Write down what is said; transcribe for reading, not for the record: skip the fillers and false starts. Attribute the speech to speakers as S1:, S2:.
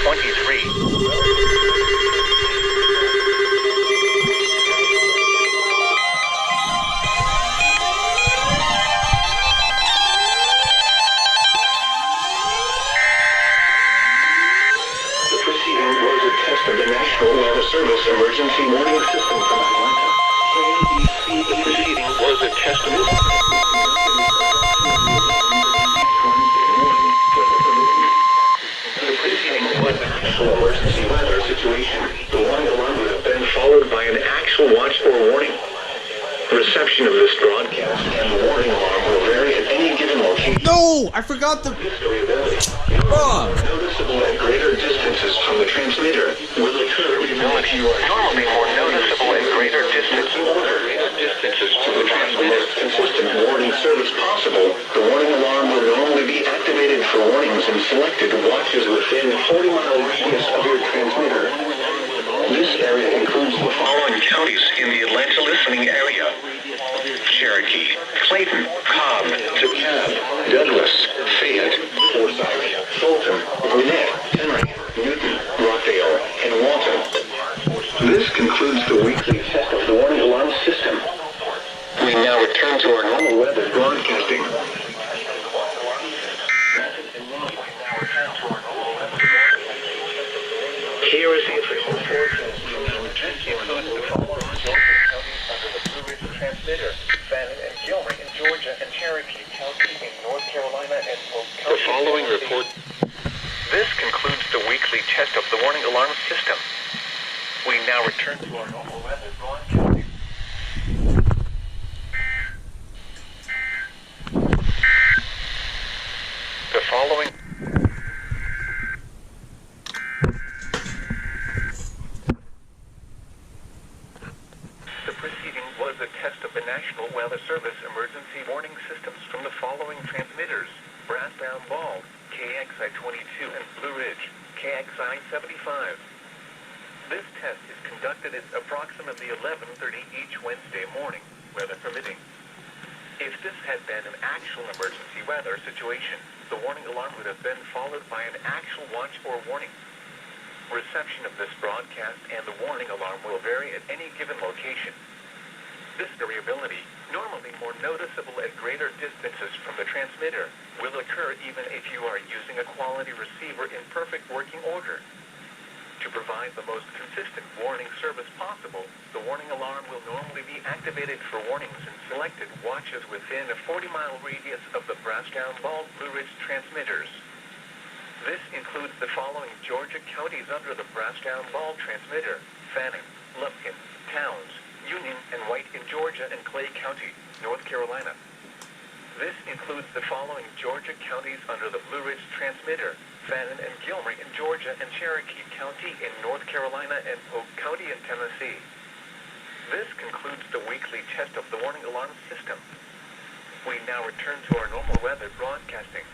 S1: KXI23.
S2: Of the National Weather Service Emergency Warning System from Atlanta. KEC80. The proceeding was a test of The proceeding was an actual emergency weather situation. The warning alarm would have been followed by an actual watch or warning. Reception of this broadcast and the warning alarm will vary at any given location.
S3: No! I forgot the...
S2: Noticeable at greater distances from the transmitter will occur normally more noticeable at greater distances from the transmitter. Consistent warning service possible. The warning alarm will normally be activated for warnings in selected watches within 40-mile radius of your transmitter. This area includes the following counties in the Atlanta listening area: Cherokee, Clayton, Cobb, DeKalb, Douglas, Fayette, Forsyth, Fulton, Gwinnett, Henry, Newton, Rockdale, and Walton. This concludes the weekly test of the warning alarm system. We now return to our normal weather broadcasting. Here is the official forecast from the includes the following under the Blue Ridge transmitter, Fannin and Gilmer in Georgia and Cherokee County in North Carolina and Polk County. The following report. This concludes the weekly test of the warning alarm system. We now return to our normal weather broadcasting. The following. The proceeding was a test of the National Weather Service emergency warning systems from the following transmitters: Brassbound Ball, KXI22, and Blue Ridge, KXI75. This test is conducted at approximately 11:30 each Wednesday morning, weather permitting. If this had been an actual emergency weather situation, the warning alarm would have been followed by an actual watch or warning. Reception of this broadcast and the warning alarm will vary at any given location. This variability, normally more noticeable at greater distances from the transmitter, will occur even if you are using a quality receiver in perfect working order. To provide the most consistent warning service possible, the warning alarm will normally be activated for warnings in selected watches within a 40-mile radius of the Brassbound Ball Blue Ridge transmitters. This includes the following Georgia counties under the Brassbound Ball transmitter: Fannin, Lumpkin, Towns, Union, and White in Georgia and Clay County, North Carolina. This includes the following Georgia counties under the Blue Ridge transmitter: Fannin and Gilmer in Georgia and Cherokee County in North Carolina and Polk County in Tennessee. This concludes the weekly test of the warning alarm system. We now return to our normal weather broadcasting.